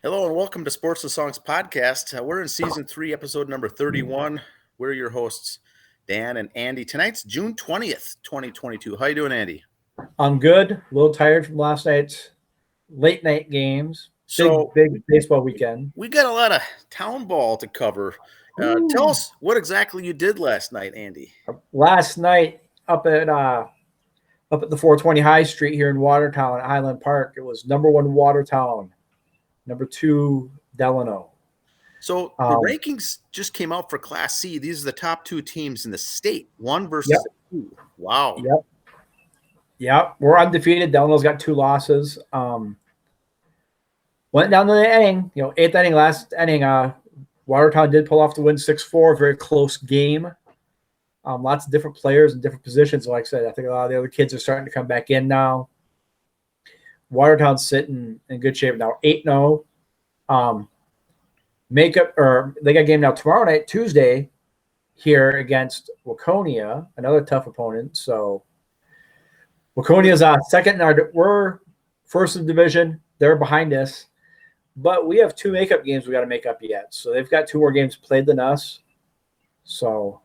Hello and welcome to Sports and Songs Podcast. We're in season 3, episode number 31. We're your hosts, Dan and Andy. Tonight's June 20th, 2022. How you doing, Andy? I'm good. A little tired from last night's late night games. Big baseball weekend. We got a lot of town ball to cover. Tell us what exactly you did last night, Andy. Last night up at the 420 High Street here in Watertown at Highland Park, it was number 1 Watertown, number 2 Delano. So the rankings just came out for Class C. These are the top 2 teams in the state. 1 versus 2. Wow. Yep. We're undefeated. Delano's got 2 losses. Went down to the inning, 8th inning, last inning. Watertown did pull off the win 6-4. Very close game. Lots of different players and different positions. Like I said, I think a lot of the other kids are starting to come back in now. Watertown's sitting in good shape now, 8-0. They got a game now tomorrow night, Tuesday, here against Waconia, another tough opponent. So Waconia's second in we're first in the division. They're behind us, but we have 2 makeup games we got to make up yet. So they've got 2 more games played than us. So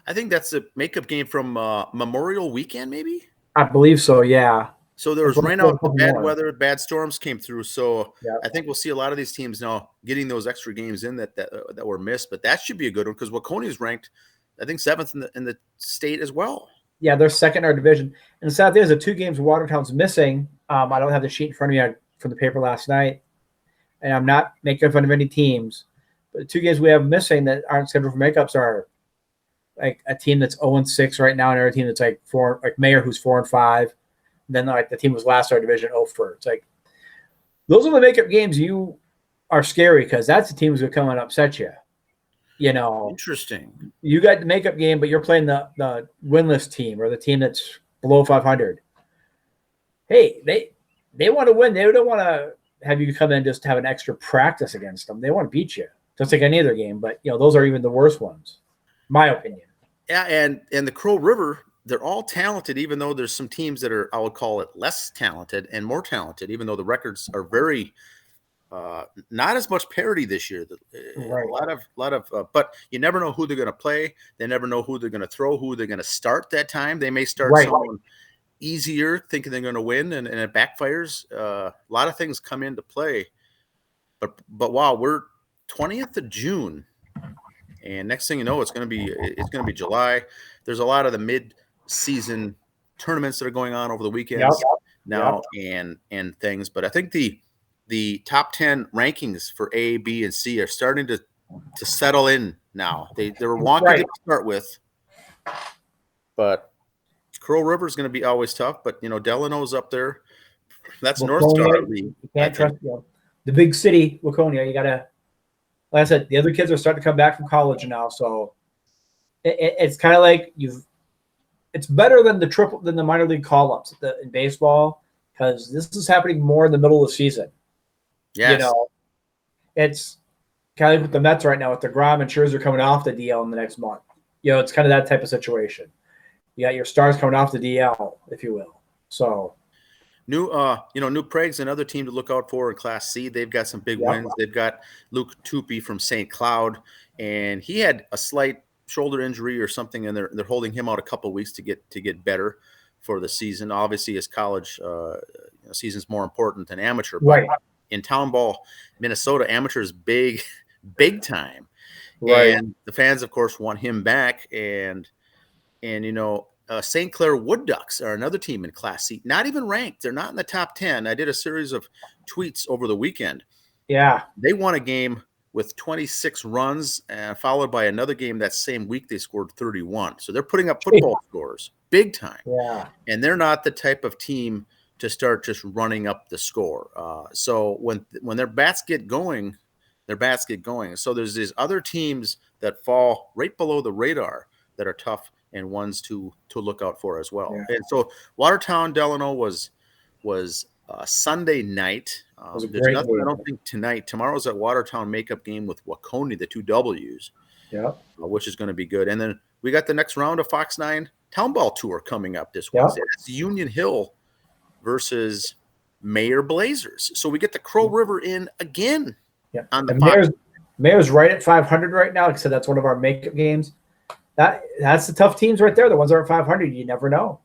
I think that's a makeup game from Memorial Weekend, maybe. I believe so. Yeah. So there was rain out, bad weather, bad storms came through. So I think we'll see a lot of these teams now getting those extra games in that were missed. But that should be a good one because Waconia is ranked, I think, 7th in the state as well. Yeah, they're second in our division. And the sad thing is the 2 games Watertown's missing. I don't have the sheet in front of me from the paper last night, and I'm not making fun of any teams. But the 2 games we have missing that aren't scheduled for makeups are like a team that's 0-6 right now, and another team that's like 4, like Mayor, who's 4-5. And then like the team was last in our division, 0-4. It's like those are the makeup games you are scary because that's the team who's gonna come and upset you. Interesting. You got the makeup game, but you're playing the winless team or the team that's below 500. Hey, they want to win. They don't want to have you come in just to have an extra practice against them. They want to beat you, just like any other game. But those are even the worst ones, my opinion. Yeah, and the Crow River, they're all talented, even though there's some teams that are, I would call it, less talented and more talented, even though the records are very not as much parity this year. Right. A lot of, but you never know who they're going to play. They never know who they're going to throw, who they're going to start that time. They may start someone easier, thinking they're going to win, and it backfires. A lot of things come into play. But wow, we're 20th of June, and next thing you know, it's going to be July. There's a lot of the mid-season tournaments that are going on over the weekends now and things. But I think the top 10 rankings for A, B, and C are starting to settle in now. They were wonky to start with, but Crow River is going to be always tough. But Delano's up there. That's North Star. You can't trust the big city, Waconia. You gotta, like I said, the other kids are starting to come back from college now, so it's kind of like it's better than the minor league call-ups in baseball because this is happening more in the middle of the season. Yes. It's kind of like with the Mets right now with DeGrom and Scherzer coming off the DL in the next month. It's kind of that type of situation. You got your stars coming off the DL, if you will. So New Prague's another team to look out for in Class C. They've got some big wins. They've got Luke Tupy from St. Cloud, and he had a slight shoulder injury or something, and they're holding him out a couple of weeks to get better for the season. Obviously, his college season's more important than amateur. But in town ball, Minnesota, amateur is big time. Right. And the fans, of course, want him back. And St. Clair Wood Ducks are another team in Class C, not even ranked. They're not in the top 10. I did a series of tweets over the weekend. Yeah. They won a game with 26 runs, followed by another game that same week they scored 31. So they're putting up football scores big time. Yeah. And they're not the type of team to start just running up the score. So when their bats get going, So there's these other teams that fall right below the radar that are tough and ones to look out for as well. Yeah. And so Watertown Delano was Sunday night. There's nothing, I don't think, tonight. Tomorrow's a Watertown makeup game with Waconia, the 2 W's, which is going to be good. And then we got the next round of Fox 9 Town Ball Tour coming up this Wednesday. That's Union Hill versus Mayor Blazers. So we get the Crow River in again. Yeah. On the Mayor's right at 500 right now. Like I said, that's one of our makeup games. That's the tough teams right there. The ones that are at 500, you never know.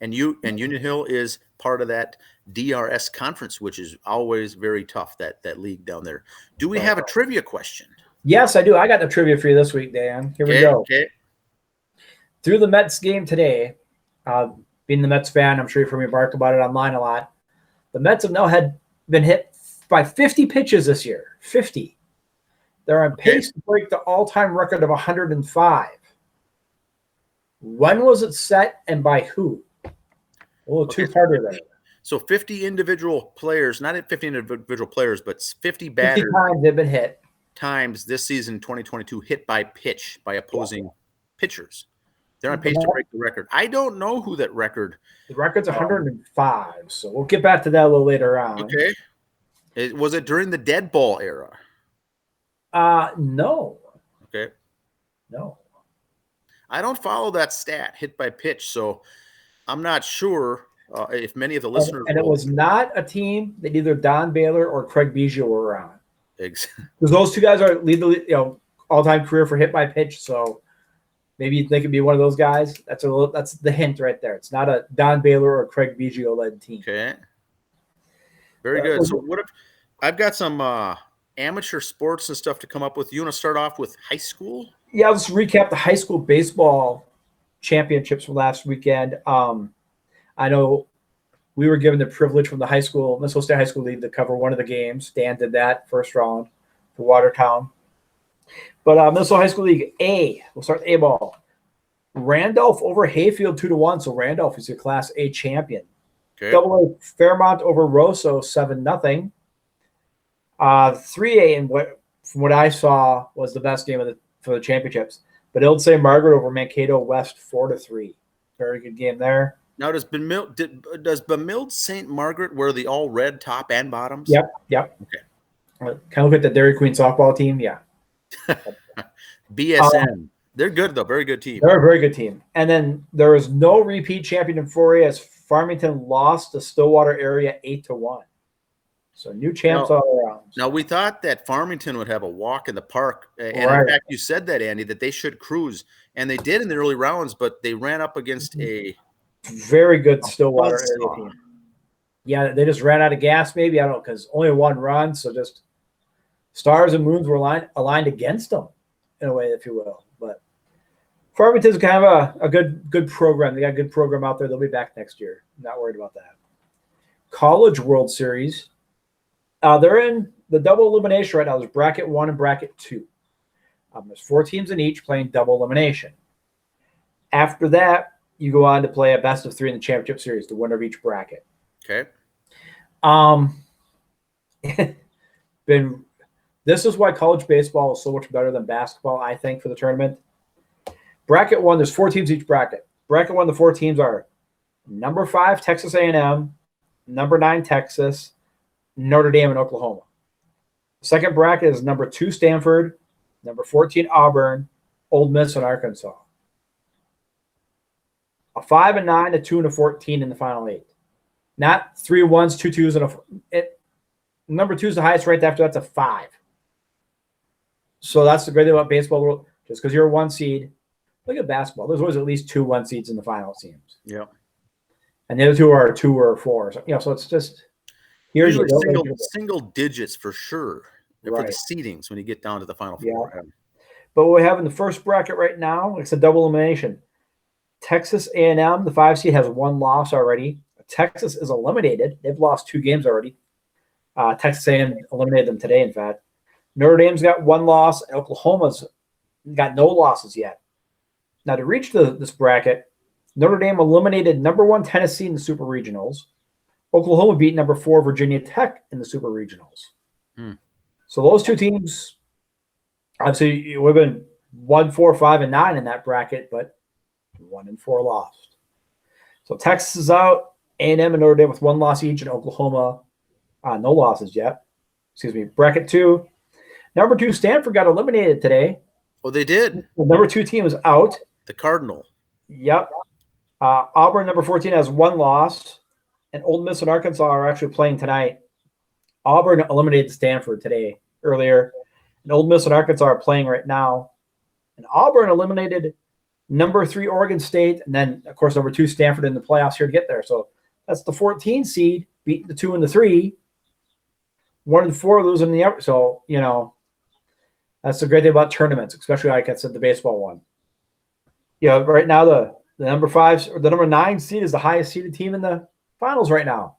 And Union Hill is part of that DRS conference, which is always very tough, that league down there. Do we have a trivia question? Yes, I do. I got the trivia for you this week, Dan. Here we go. Okay. Through the Mets game today, being the Mets fan, I'm sure you've heard me bark about it online a lot. The Mets have now been hit by 50 pitches this year. 50. They're on pace to break the all-time record of 105. When was it set and by who? A little two-parter there. So 50 individual players, not 50 individual players, but 50 batters. 50 times they've been hit. Times this season, 2022, hit by pitch by opposing pitchers. They're on pace to break the record. I don't know who that record. The record's 105, so we'll get back to that a little later on. Okay. Was it during the dead ball era? No. Okay. No. I don't follow that stat, hit by pitch, so I'm not sure if many of the listeners. And it was not a team that either Don Baylor or Craig Biggio were on. Exactly. Because those two guys are lead the all-time career for hit by pitch, so maybe they could be one of those guys. That's the hint right there. It's not a Don Baylor or Craig Biggio led team. Okay. Very good. So what if I've got some amateur sports and stuff to come up with? You want to start off with high school? Yeah, let's recap the high school baseball championships from last weekend. I know we were given the privilege from the Minnesota State High School League to cover one of the games. Dan did that first round for Watertown. But Minnesota High School League A, we'll start A ball. Randolph over Hayfield 2-1, so Randolph is your Class A champion. Okay. Double A Fairmont over Rosso 7-0. 3A, and from what I saw was the best game for the championships. But Old St. Margaret over Mankato West 4-3. Very good game there. Now, does Bemilde St. Margaret wear the all red top and bottoms? Yep. Okay. Kind of look at the Dairy Queen softball team. Yeah. BSN. They're good, though. Very good team. They're a very good team. And then there is no repeat champion in 4A as Farmington lost to Stillwater area 8-1. So new champs all around. Now, we thought that Farmington would have a walk in the park. And in fact, you said that, Andy, that they should cruise. And they did in the early rounds, but they ran up against a very good Stillwater area team. Yeah, they just ran out of gas, maybe. I don't know, because only one run. So just stars and moons were aligned against them, in a way, if you will. But Farmington's kind of a good program. They got a good program out there. They'll be back next year. Not worried about that. College World Series. They're in the double elimination right now. There's bracket 1 and bracket 2. There's 4 teams in each playing double elimination. After that, you go on to play a best of 3 in the championship series, the winner of each bracket. Okay. This is why college baseball is so much better than basketball, I think, for the tournament. Bracket 1, there's 4 teams each bracket. Bracket 1, the 4 teams are number 5, Texas A&M, number 9, Texas, Notre Dame, and Oklahoma. Second bracket is number 2, Stanford, number 14, Auburn, Ole Miss, and Arkansas. A 5 and 9, a 2 and a 14 in the final 8. Not 3 1s, 2 2s, and number 2 is the highest right after that's a 5. So that's the great thing about baseball. Just because you're a 1 seed, look at basketball. There's always at least 2 1 seeds in the final teams. Yeah. And the other 2 are 2 or 4. So, so it's just here's single digits for sure for the seedings when you get down to the final 4. Yeah. But what we have in the first bracket right now, it's a double elimination. Texas A&M, the 5 seed, has 1 loss already. Texas is eliminated. They've lost 2 games already. Texas A&M eliminated them today, in fact. Notre Dame's got 1 loss. And Oklahoma's got no losses yet. Now, to reach this bracket, Notre Dame eliminated number 1 Tennessee in the Super Regionals. Oklahoma beat number 4 Virginia Tech in the Super Regionals. So those 2 teams, obviously, it would have been 1, 4, 5, and 9 in that bracket, but 1 and 4 lost. So Texas is out. A&M and Notre Dame with 1 loss each, and Oklahoma no losses yet. Bracket 2. Number 2 Stanford got eliminated today. Oh, they did. The number 2 team is out. The Cardinal. Yep. Auburn, number 14, has 1 loss. and Ole Miss and Arkansas are actually playing tonight. Auburn eliminated Stanford earlier, and Ole Miss and Arkansas are playing right now. And Auburn eliminated number 3 Oregon State, and then of course number 2 Stanford in the playoffs here to get there. So that's the 14 seed beat the 2 and the 3, 1 and 4 losing the other. So that's the great thing about tournaments, especially like I said, the baseball one. Right now the number 5 or the number 9 seed is the highest seeded team in the finals right now.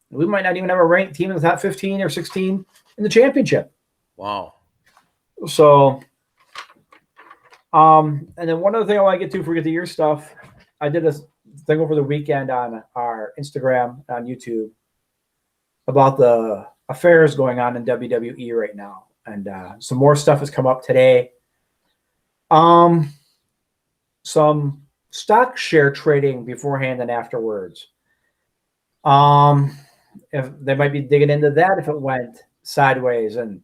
We might not even have a ranked team in the top 15 or 16 in the championship. Wow. So, and then one other thing I want to get to before we get to your stuff, I did a thing over the weekend on our Instagram, on YouTube, about the affairs going on in WWE right now. And some more stuff has come up today. Some stock share trading beforehand and afterwards. If they might be digging into that if it went sideways, and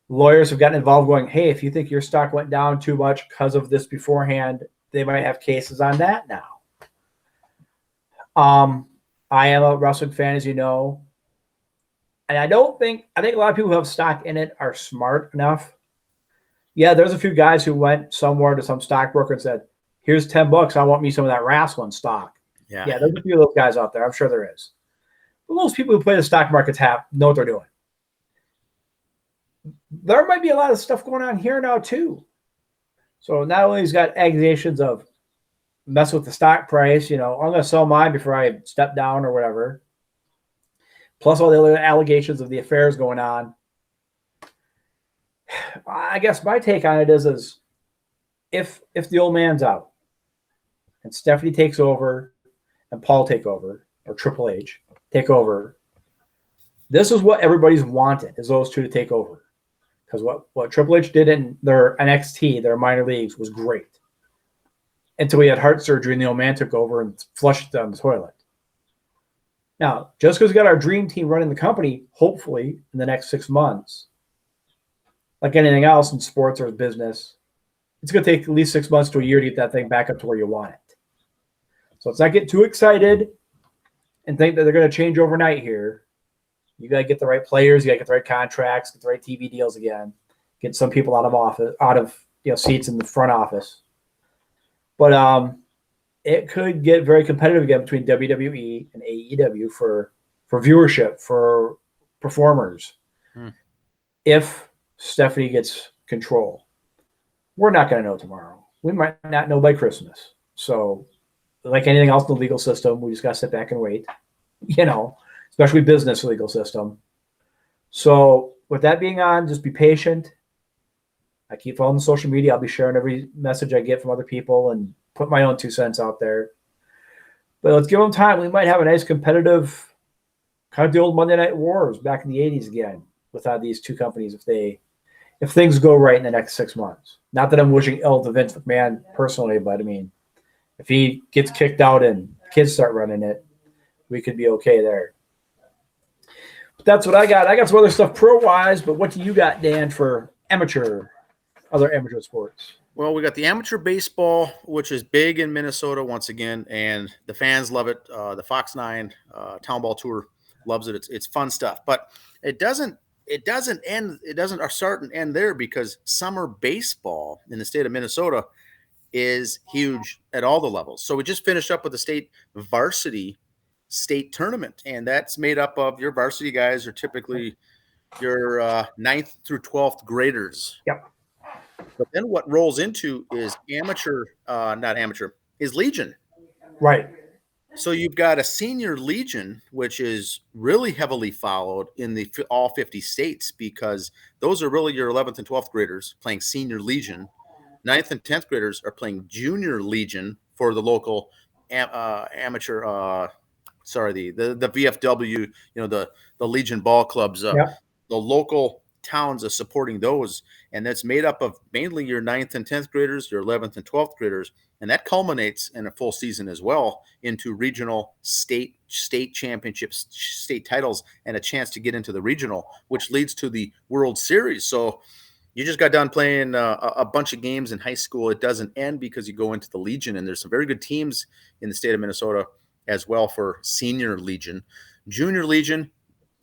lawyers have gotten involved going, hey, if you think your stock went down too much because of this beforehand, they might have cases on that now. I am a wrestling fan, as you know, and I think a lot of people who have stock in it are smart enough. Yeah, there's a few guys who went somewhere to some stockbroker and said, here's $10, I want me some of that wrestling stock. Yeah, there's a few of those guys out there. I'm sure there is. But most people who play the stock markets know what they're doing. There might be a lot of stuff going on here now too. So not only has got accusations of mess with the stock price, I'm going to sell mine before I step down or whatever. Plus all the other allegations of the affairs going on. I guess my take on it is if the old man's out and Stephanie takes over and Paul take over, or Triple H take over, this is what everybody's wanted, is those two to take over. Because what Triple H did in their NXT, their minor leagues, was great. Until he had heart surgery and the old man took over and flushed it down the toilet. Now, just because we got our dream team running the company, hopefully in the next 6 months, like anything else in sports or business, it's going to take at least 6 months to a year to get that thing back up to where you want it. So let's not get too excited and think that they're going to change overnight here. You got to get the right players, you got to get the right contracts, get the right TV deals again, get some people out of seats in the front office. But it could get very competitive again between WWE and AEW for viewership, for performers. If Stephanie gets control. We're not going to know tomorrow. We might not know by Christmas. So, like anything else in the legal system, we just got to sit back and wait, especially business legal system. So, with that being on, just be patient. I keep following the social media. I'll be sharing every message I get from other people and put my own 2 cents out there. But let's give them time. We might have a nice competitive, kind of the old Monday Night Wars back in the 80s again without these two companies if things go right in the next 6 months. Not that I'm wishing ill to Vince McMahon personally, but I mean, if he gets kicked out and kids start running it, we could be okay there. But that's what I got. I got some other stuff pro-wise, but what do you got, Dan, for other amateur sports? Well, we got the amateur baseball, which is big in Minnesota once again, and the fans love it. The Fox 9 Town Ball Tour loves it. It's fun stuff, but it doesn't end. It doesn't start and end there, because summer baseball in the state of Minnesota is huge at all the levels. So we just finished up with the state varsity state tournament, and that's made up of your varsity guys are typically your 9th through 12th graders. Yep. But then what rolls into is is Legion. Right. So you've got a senior Legion, which is really heavily followed in all 50 states, because those are really your 11th and 12th graders playing senior Legion. 9th and 10th graders are playing junior Legion for the local amateur. The VFW, the Legion ball clubs. The local towns are supporting those, and that's made up of mainly your 9th and 10th graders, your 11th and 12th graders, and that culminates in a full season as well into regional, state championships, state titles, and a chance to get into the regional, which leads to the World Series. So you just got done playing a bunch of games in high school. It doesn't end because you go into the Legion, and there's some very good teams in the state of Minnesota, as well for Senior Legion. Junior Legion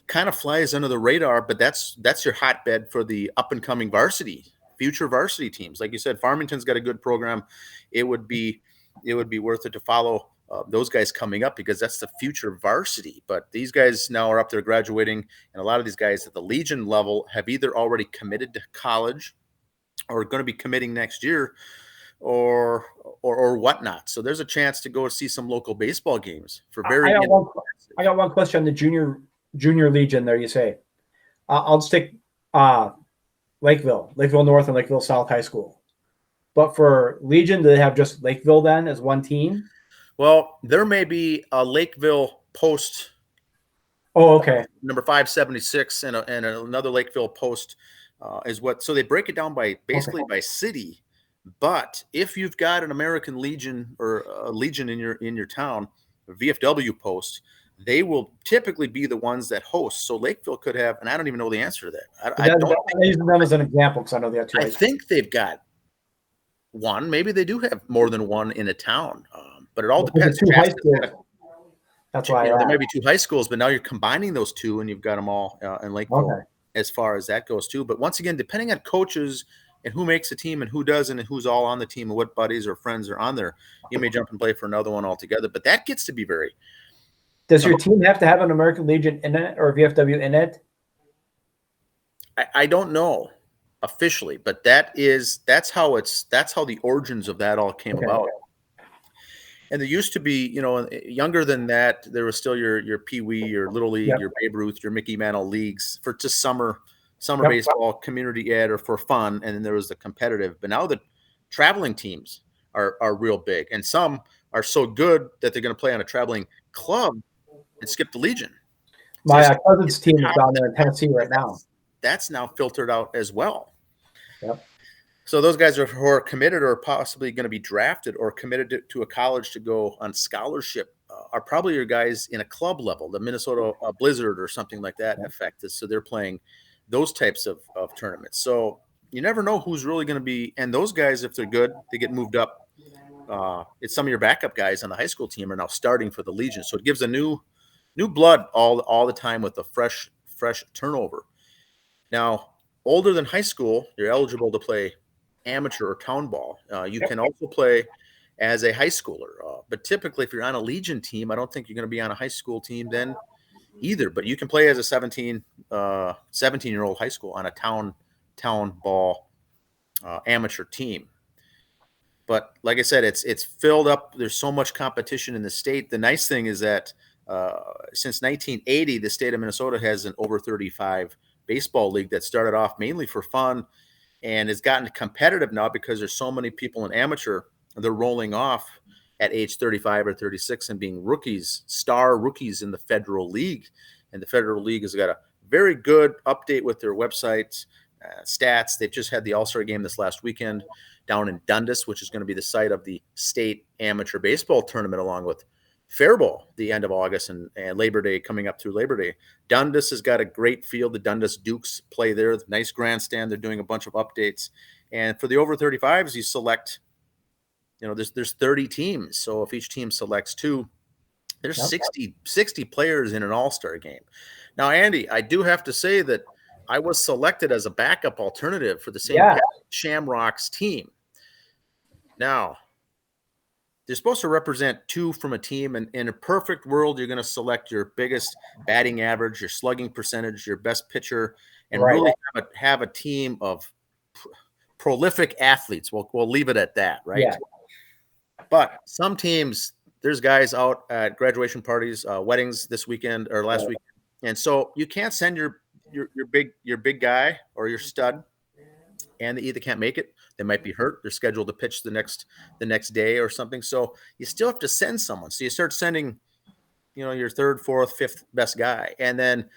kind of flies under the radar, but that's your hotbed for the up and coming future varsity teams. Like you said, Farmington's got a good program. It would be worth it to follow those guys coming up, because that's the future varsity. But these guys now are up there graduating, and a lot of these guys at the Legion level have either already committed to college or are going to be committing next year, or whatnot. So there's a chance to go see some local baseball games for very. I got one question on the junior Legion there. You say, I'll stick Lakeville North and Lakeville South High School. But for Legion, do they have just Lakeville then as one team? Well, there may be a Lakeville post. Oh, okay. Number 576 and another Lakeville post is what. So they break it down by basically by city. But if you've got an American Legion or a Legion in your town, a VFW post, they will typically be the ones that host. So Lakeville could have, and I don't even know the answer to that. I'm using them as an example because I know they have two. I think they've got one. Maybe they do have more than one in a town, but it all depends. Two high schools. That's why there may be two high schools, but now you're combining those two, and you've got them all in Lakeville as far as that goes too. But once again, depending on coaches and who makes a team and who doesn't, and who's all on the team and what buddies or friends are on there, you may jump and play for another one altogether. But that gets to be very. Does your team have to have an American Legion in it or VFW in it? I don't know officially, but that's how the origins of that all came about. And there used to be, younger than that, there was still your Pee Wee, your Little League, your Babe Ruth, your Mickey Mantle leagues for just summer baseball, community ed, or for fun. And then there was the competitive. But now the traveling teams are real big, and some are so good that they're going to play on a traveling club and skip the Legion. My cousin's team is down there in Tennessee right now. That's now filtered out as well. Yep. So those guys who are committed or possibly going to be drafted or committed to a college to go on scholarship are probably your guys in a club level, the Minnesota Blizzard or something like that. In effect, so they're playing those types of tournaments. So you never know who's really going to be. And those guys, if they're good, they get moved up. It's some of your backup guys on the high school team are now starting for the Legion. So it gives a new blood all the time with a fresh turnover. Now, older than high school, you're eligible to play amateur or town ball. You can also play as a high schooler. But typically, if you're on a Legion team, I don't think you're going to be on a high school team then either. But you can play as a 17-year-old high school on a town ball amateur team. But like I said, it's filled up. There's so much competition in the state. The nice thing is that since 1980, the state of Minnesota has an over 35 baseball league that started off mainly for fun and has gotten competitive now because there's so many people in amateur. They're rolling off at age 35 or 36 and being star rookies in the Federal League. And the Federal League has got a very good update with their websites, stats. They've just had the All-Star game this last weekend down in Dundas, which is going to be the site of the state amateur baseball tournament, along with Faribault the end of August and Labor Day coming up through Labor Day. Dundas has got a great field. The Dundas Dukes play there. Nice grandstand. They're doing a bunch of updates. And for the over 35s, you select, there's 30 teams. So if each team selects two, there's 60 players in an all-star game. Now, Andy, I do have to say that I was selected as a backup alternative for the St. Shamrocks team. Now, they're supposed to represent two from a team, and in a perfect world, you're going to select your biggest batting average, your slugging percentage, your best pitcher, and really have a team of prolific athletes. We'll leave it at that, right? Yeah. But some teams, there's guys out at graduation parties, weddings this weekend or last weekend, and so you can't send your big guy or your stud, and they either can't make it. They might be hurt. They're scheduled to pitch the next day or something. So you still have to send someone. So you start sending, your third, fourth, fifth best guy. And then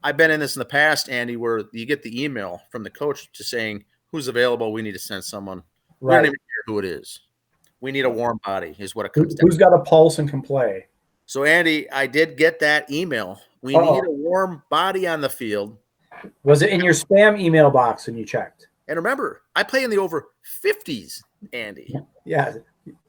I've been in this in the past, Andy, where you get the email from the coach to saying who's available. We need to send someone. We don't even care who it is. We need a warm body is what it comes down to. Who's got a pulse and can play? So, Andy, I did get that email. We need a warm body on the field. Was it in your spam email box when you checked? And remember, I play in the over 50s, Andy. Yeah.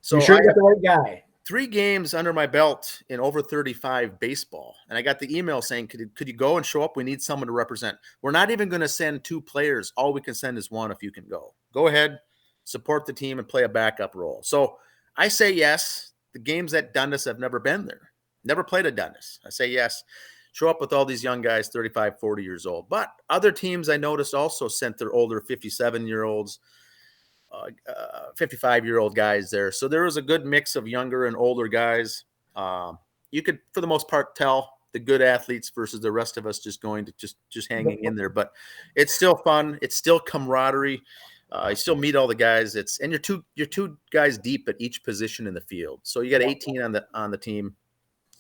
So you sure you got the right guy. 3 games under my belt in over 35 baseball. And I got the email saying, could you go and show up? We need someone to represent. We're not even going to send 2 players. All we can send is 1 if you can go. Go ahead, support the team, and play a backup role. So I say yes. The games at Dundas, I've never been there. Never played at Dundas. I say yes. Show up with all these young guys, 35, 40 years old. But other teams I noticed also sent their older 57-year-olds, 55-year-old guys there. So there was a good mix of younger and older guys. You could, for the most part, tell the good athletes versus the rest of us just going to just hanging in there. But it's still fun. It's still camaraderie. You still meet all the guys. And you're two guys deep at each position in the field. So you got 18 on the team.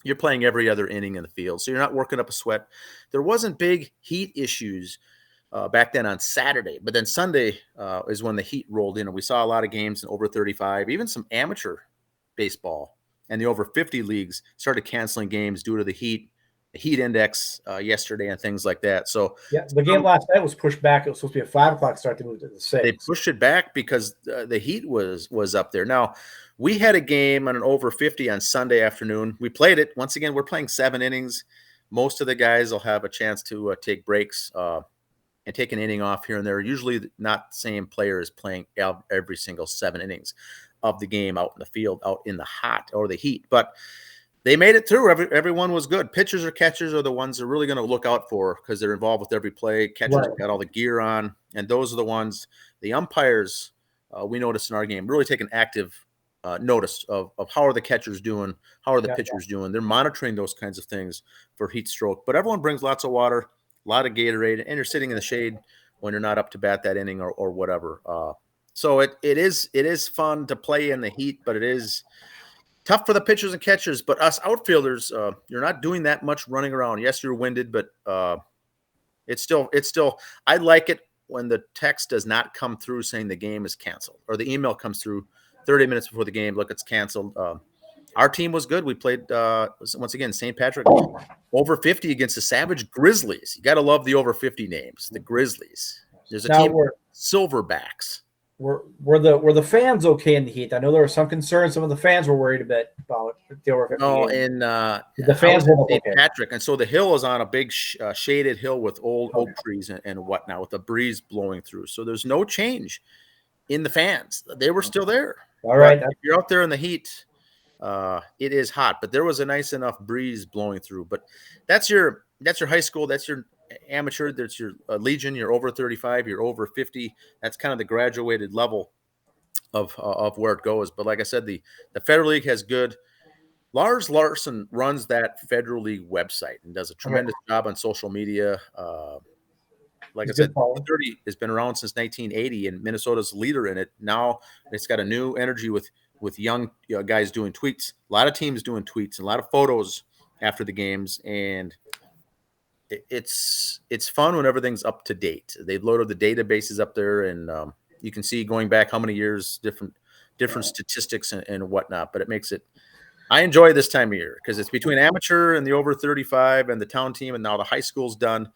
You're playing every other inning in the field, so you're not working up a sweat. There wasn't big heat issues back then on Saturday, but then Sunday is when the heat rolled in, and we saw a lot of games in over 35, even some amateur baseball and the over 50 leagues started canceling games due to the heat index yesterday and things like that. So yeah, the game last night was pushed back. It was supposed to be a 5 o'clock start to move to the 6. They pushed it back because the heat was up there. Now, we had a game on an over 50 on Sunday afternoon. We played it. Once again, we're playing 7 innings. Most of the guys will have a chance to take breaks and take an inning off here and there. Usually not the same player is playing every single 7 innings of the game out in the field, out in the hot or the heat. But they made it through. Everyone was good. Pitchers or catchers are the ones they're really going to look out for because they're involved with every play. Catchers got all the gear on, and those are the ones. The umpires, we noticed in our game, really take an active notice of how are the catchers doing, how are the pitchers doing. They're monitoring those kinds of things for heat stroke. But everyone brings lots of water, a lot of Gatorade, and you're sitting in the shade when you're not up to bat that inning or whatever. So it is fun to play in the heat, but it is tough for the pitchers and catchers. But us outfielders, you're not doing that much running around. Yes, you're winded, but it's still. I like it when the text does not come through saying the game is canceled, or the email comes through 30 minutes before the game. Look, it's canceled. Our team was good. We played once again St. Patrick over 50 against the Savage Grizzlies. You got to love the over 50 names. The Grizzlies. There's a team Silverbacks. Were the fans okay in the heat? I know there were some concerns. Some of the fans were worried a bit about the over 50. No, and the fans were okay. Patrick, and so the hill is on a big shaded hill with old oak trees and whatnot, with the breeze blowing through. So there's no change in the fans. They were still there. All right. If you're out there in the heat, it is hot, but there was a nice enough breeze blowing through. But that's your high school. That's your amateur. That's your Legion. You're over 35. You're over 50. That's kind of the graduated level of where it goes. But like I said, the Federal League has good. Lars Larson runs that Federal League website and does a tremendous job on social media. Like I said, 30 has been around since 1980, and Minnesota's leader in it. Now it's got a new energy with young guys doing tweets. A lot of teams doing tweets and a lot of photos after the games, and it's fun when everything's up to date. They've loaded the databases up there, and you can see going back how many years, different statistics and whatnot. But it makes it. I enjoy this time of year because it's between amateur and the over 35 and the town team, and now the high school's done.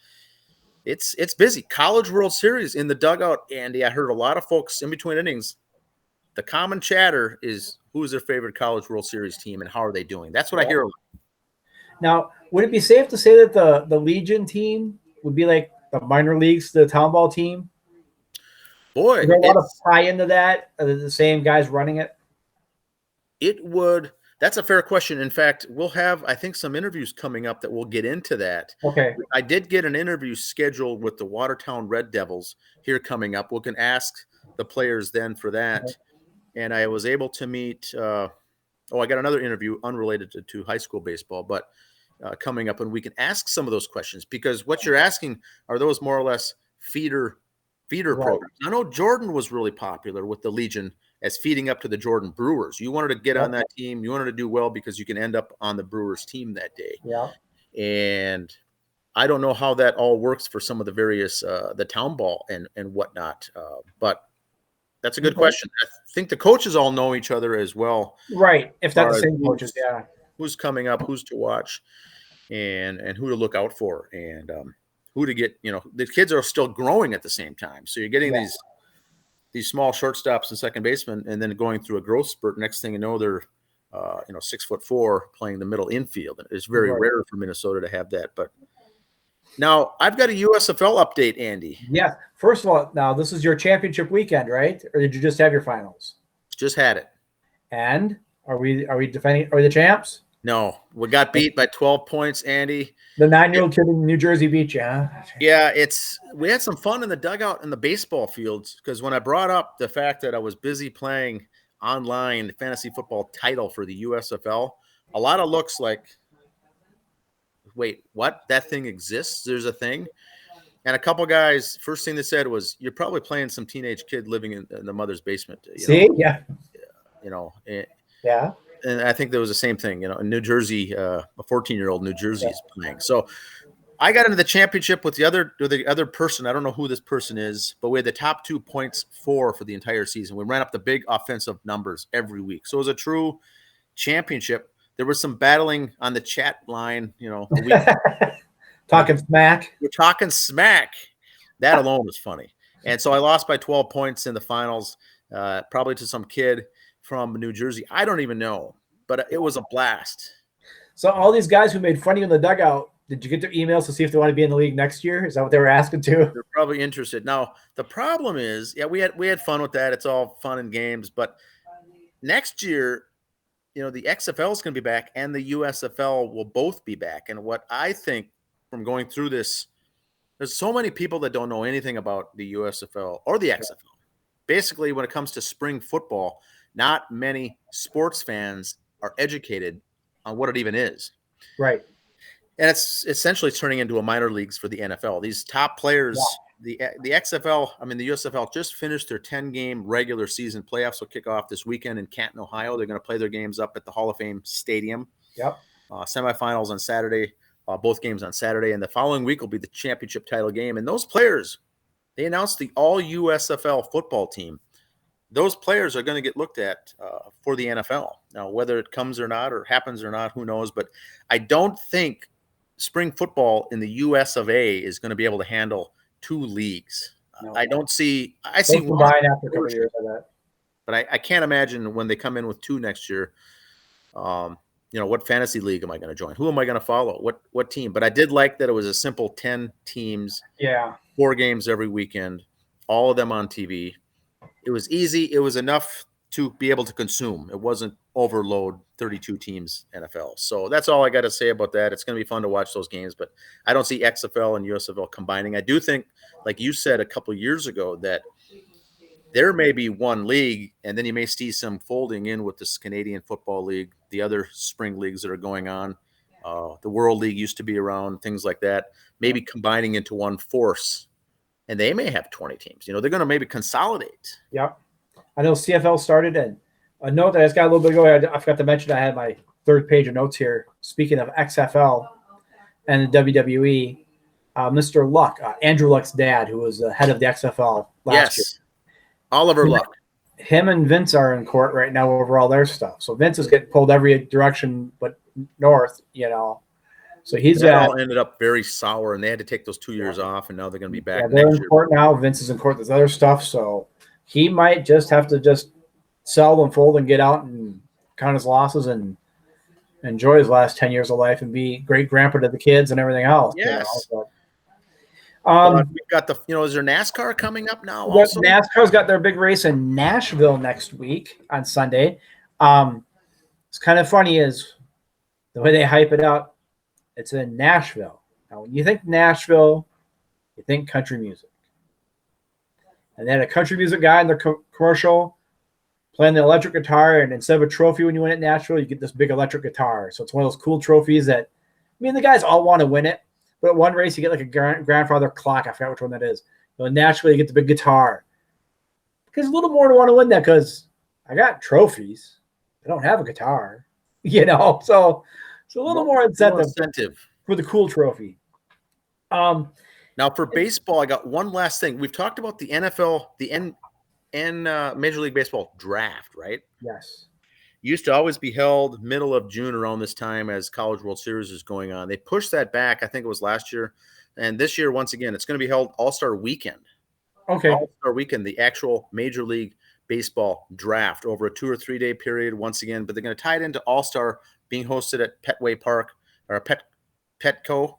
It's busy. College World Series in the dugout, Andy. I heard a lot of folks in between innings. The common chatter is who's their favorite College World Series team and how are they doing? That's what I hear a lot. Now, would it be safe to say that the Legion team would be like the minor leagues, the town ball team? Boy, is there a lot of tie into that? Are they the same guys running it? It would. That's a fair question. In fact, we'll have, I think, some interviews coming up that will get into that. Okay. I did get an interview scheduled with the Watertown Red Devils here coming up. We can ask the players then for that. Okay. And I was able to meet I got another interview unrelated to high school baseball, but coming up, and we can ask some of those questions because what you're asking are those more or less feeder programs. I know Jordan was really popular with the Legion as feeding up to the Jordan Brewers. You wanted to get on that team. You wanted to do well because you can end up on the Brewers team that day. Yeah. And I don't know how that all works for some of the various, the town ball and whatnot. But that's a good question. I think the coaches all know each other as well. Right. If that's the same coaches, yeah. Who's coming up, who's to watch, and who to look out for, and who to get, the kids are still growing at the same time. So you're getting these small shortstops and second basemen, and then going through a growth spurt. Next thing you know, they're 6'4", playing the middle infield. And it's very rare for Minnesota to have that. But now I've got a USFL update, Andy. Yeah. First of all, now this is your championship weekend, right? Or did you just have your finals? Just had it. And are we defending? Are we the champs? No, we got beat by 12 points, Andy. The 9-year-old kid in New Jersey beat you, huh? Yeah, we had some fun in the dugout in the baseball fields, because when I brought up the fact that I was busy playing online fantasy football title for the USFL, a lot of looks like, wait, what? That thing exists? There's a thing? And a couple guys, first thing they said was, "You're probably playing some teenage kid living in the mother's basement." See? Yeah. Yeah. And I think there was the same thing, in New Jersey, a 14-year-old New Jersey is playing. So I got into the championship with the other person. I don't know who this person is, but we had the top 2 points for the entire season. We ran up the big offensive numbers every week. So it was a true championship. There was some battling on the chat line, a week. Talking smack. We're talking smack. That alone was funny. And so I lost by 12 points in the finals, probably to some kid from New Jersey. I don't even know, but it was a blast. So all these guys who made fun of you in the dugout, did you get their emails to see if they want to be in the league next year? Is that what they were asking too? They're probably interested. Now, the problem is, we had fun with that. It's all fun and games, but next year, the XFL is going to be back and the USFL will both be back. And what I think from going through this, there's so many people that don't know anything about the USFL or the XFL. Basically, when it comes to spring football, not many sports fans are educated on what it even is. Right. And it's essentially turning into a minor leagues for the NFL. These top players, the XFL, the USFL just finished their 10-game regular season. Playoffs will kick off this weekend in Canton, Ohio. They're going to play their games up at the Hall of Fame Stadium. Yep. Semifinals on Saturday, both games on Saturday. And the following week will be the championship title game. And those players, they announced the all-USFL football team. Those players are going to get looked at for the NFL. Now, whether it comes or not, or happens or not, who knows? But I don't think spring football in the US of A is going to be able to handle 2 leagues. No. I see one after a couple of years of that. But I can't imagine when they come in with 2 next year. What fantasy league am I going to join? Who am I going to follow? What team? But I did like that it was a simple 10 teams. Yeah. 4 games every weekend, all of them on TV. It was easy. It was enough to be able to consume. It wasn't overload 32 teams NFL. So that's all I got to say about that. It's going to be fun to watch those games, but I don't see XFL and USFL combining. I do think, like you said a couple of years ago, that there may be one league, and then you may see some folding in with this Canadian Football League, the other spring leagues that are going on. The World League used to be around, things like that, maybe combining into one force. And they may have 20 teams. They're going to maybe consolidate. Yep. I know CFL started, and a note that I just got a little bit ago, I forgot to mention I had my 3rd page of notes here. Speaking of XFL and the WWE, Mr. Luck, Andrew Luck's dad, who was the head of the XFL last year. Oliver Luck. Him and Vince are in court right now over all their stuff. So Vince is getting pulled every direction but north, So that all ended up very sour, and they had to take those 2 years off, and now they're going to be back. They're in court now. Vince is in court. There's other stuff, so he might just have to sell and fold and get out and count his losses and enjoy his last 10 years of life and be great grandpa to the kids and everything else. Yes. So, we've got is there NASCAR coming up now? Also? NASCAR's got their big race in Nashville next week on Sunday. It's kind of funny is the way they hype it out. It's in Nashville. Now, when you think Nashville, you think country music. And they had a country music guy in their commercial playing the electric guitar, and instead of a trophy when you win at Nashville, you get this big electric guitar. So it's one of those cool trophies that, the guys all want to win it, but at one race you get like a grandfather clock. I forgot which one that is. So in Nashville, you get the big guitar. Because a little more to want to win that because I got trophies. I don't have a guitar, so it's a little more incentive for the cool trophy. Now for baseball, I got one last thing. We've talked about the NFL, the Major League Baseball draft, right? Yes. Used to always be held middle of June around this time as College World Series is going on. They pushed that back. I think it was last year. And this year, once again, it's going to be held All-Star Weekend. Okay. All-Star Weekend, the actual Major League baseball draft over a 2 or 3 day period once again, but they're going to tie it into All-Star being hosted at Petway Park or Petco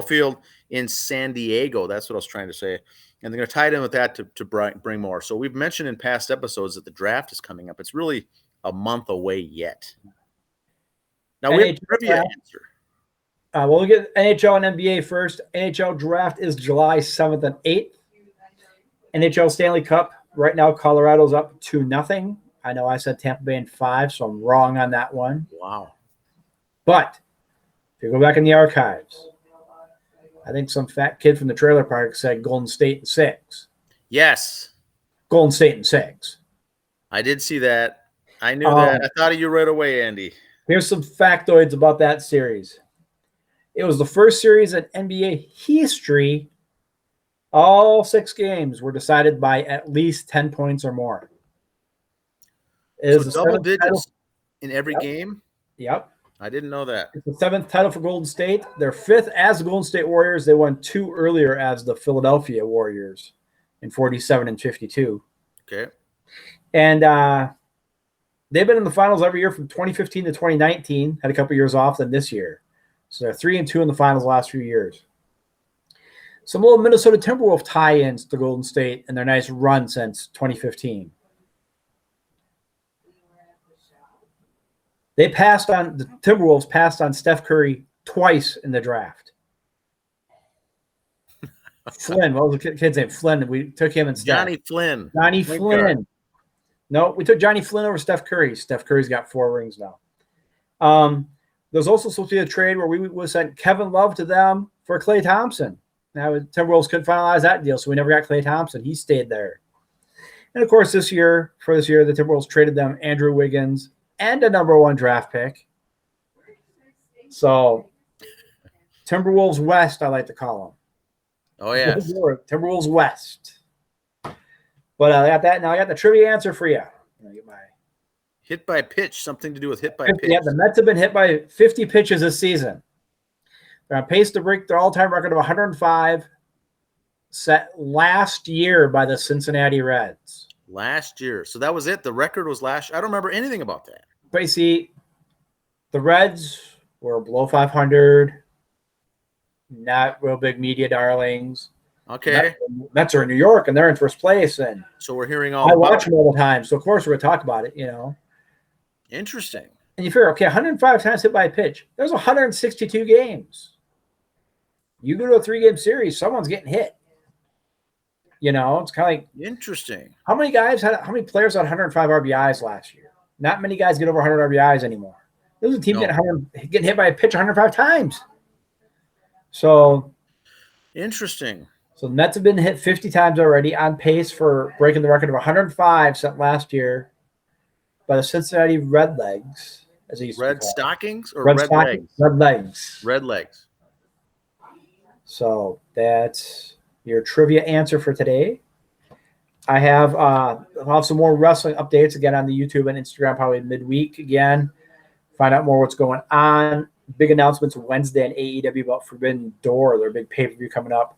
Field in San Diego. That's what I was trying to say. And they're going to tie it in with that to bring more. So we've mentioned in past episodes that the draft is coming up. It's really a month away yet. Now we have a trivia answer. We'll get NHL and NBA first. NHL draft is July 7th and 8th. NHL Stanley Cup, right now Colorado's up 2-0. I know I said Tampa Bay in 5, so I'm wrong on that one. Wow. But if you go back in the archives, I think some fat kid from the trailer park said Golden State in 6. Yes. Golden State in 6. I did see that. I knew that. I thought of you right away, Andy. Here's some factoids about that series. It was the first series in NBA history. All 6 games were decided by at least 10 points or more. So double digits in every game? Yep. I didn't know that. It's the 7th title for Golden State. They're 5th as the Golden State Warriors. They won 2 earlier as the Philadelphia Warriors in 47 and 52. Okay. And they've been in the finals every year from 2015 to 2019. Had a couple years off than this year. So they're 3-2 in the finals the last few years. Some little Minnesota Timberwolves tie-ins to Golden State and their nice run since 2015. The Timberwolves passed on Steph Curry twice in the draft. Flynn, what was the kid's name? Flynn. We took him instead. Johnny Flynn. Johnny Flynn. No, we took Johnny Flynn over Steph Curry. Steph Curry's got 4 rings now. There's also supposed to be a trade where we would send Kevin Love to them for Klay Thompson. Now, the Timberwolves couldn't finalize that deal, so we never got Klay Thompson. He stayed there. And, of course, this year, the Timberwolves traded them Andrew Wiggins and a number 1 draft pick. So, Timberwolves West, I like to call them. Oh, yeah. Timberwolves West. But I got that. Now I got the trivia answer for you. Hit by pitch, something to do with hit by pitch. Yeah, the Mets have been hit by 50 pitches this season. They're on pace to break their all-time record of 105 set last year by the Cincinnati Reds. Last year. So that was it. The record was last year. I don't remember anything about that. But you see, the Reds were below 500, not real big media darlings. Okay. Mets are in New York, and they're in first place. And so we're hearing all I watch them all the time, so of course we're going to talk about it, Interesting. And you figure, okay, 105 times hit by a pitch. There's 162 games. You go to a 3-game series, someone's getting hit. It's kind of like interesting. How many players had 105 RBIs last year? Not many guys get over 100 RBIs anymore. There's a team getting hit by a pitch 105 times. So interesting. So the Mets have been hit 50 times already, on pace for breaking the record of 105 set last year by the Cincinnati Red Legs, as they used to be called. Stockings or Red Legs? Red Legs. Red Legs. So that's your trivia answer for today. I'll have some more wrestling updates again on the YouTube and Instagram probably midweek again. Find out more what's going on. Big announcements Wednesday on AEW about Forbidden Door, their big pay-per-view coming up.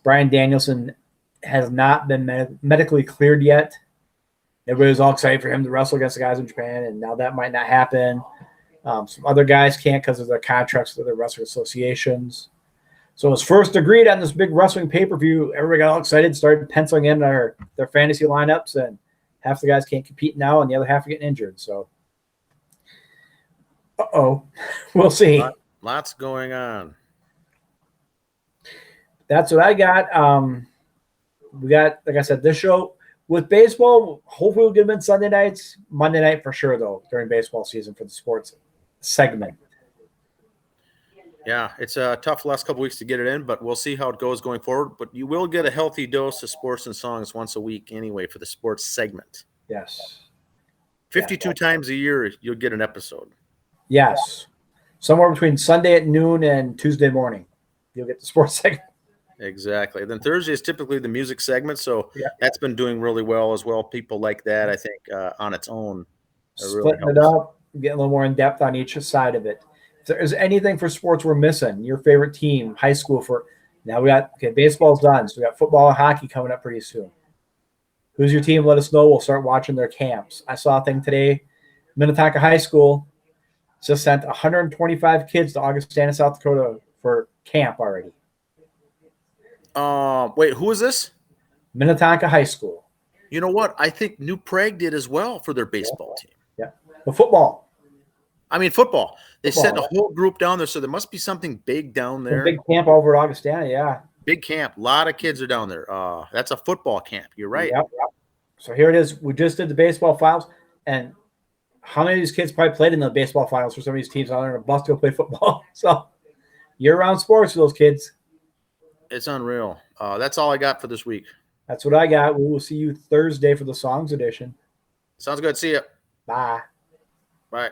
Bryan Danielson has not been medically cleared yet. Everybody was all excited for him to wrestle against the guys in Japan, and now that might not happen. Some other guys can't because of their contracts with their wrestling associations. So it was first agreed on this big wrestling pay-per-view. Everybody got all excited, started penciling in their fantasy lineups, and half the guys can't compete now, and the other half are getting injured. So, we'll see. Lots going on. That's what I got. We got, like I said, this show with baseball. Hopefully, we'll get them in Sunday nights. Monday night for sure, though, during baseball season for the sports segment. Yeah, it's a tough last couple weeks to get it in, but we'll see how it goes going forward. But you will get a healthy dose of sports and songs once a week anyway for the sports segment. Yes. 52 times a year, you'll get an episode. Yes. Somewhere between Sunday at noon and Tuesday morning, you'll get the sports segment. Exactly. Then Thursday is typically the music segment, so that's been doing really well as well. People like that, I think, on its own. Splitting it up, getting a little more in depth on each side of it. If there's anything for sports we're missing, your favorite team, high school now we got baseball's done, so we got football and hockey coming up pretty soon. Who's your team? Let us know. We'll start watching their camps. I saw a thing today. Minnetonka High School just sent 125 kids to Augustana, South Dakota for camp already. Wait, who is this? Minnetonka High School. You know what? I think New Prague did as well for their baseball team. Yeah. The football. I mean, football. They Football, sent a whole group down there, so there must be something big down there. A big camp over at Augustana, yeah. Big camp. A lot of kids are down there. That's a football camp. You're right. Yep. So here it is. We just did the baseball finals, and how many of these kids probably played in the baseball finals for some of these teams out there in a bus to go play football? So year-round sports for those kids. It's unreal. That's all I got for this week. That's what I got. We will see you Thursday for the Songs edition. Sounds good. See ya. Bye. Bye.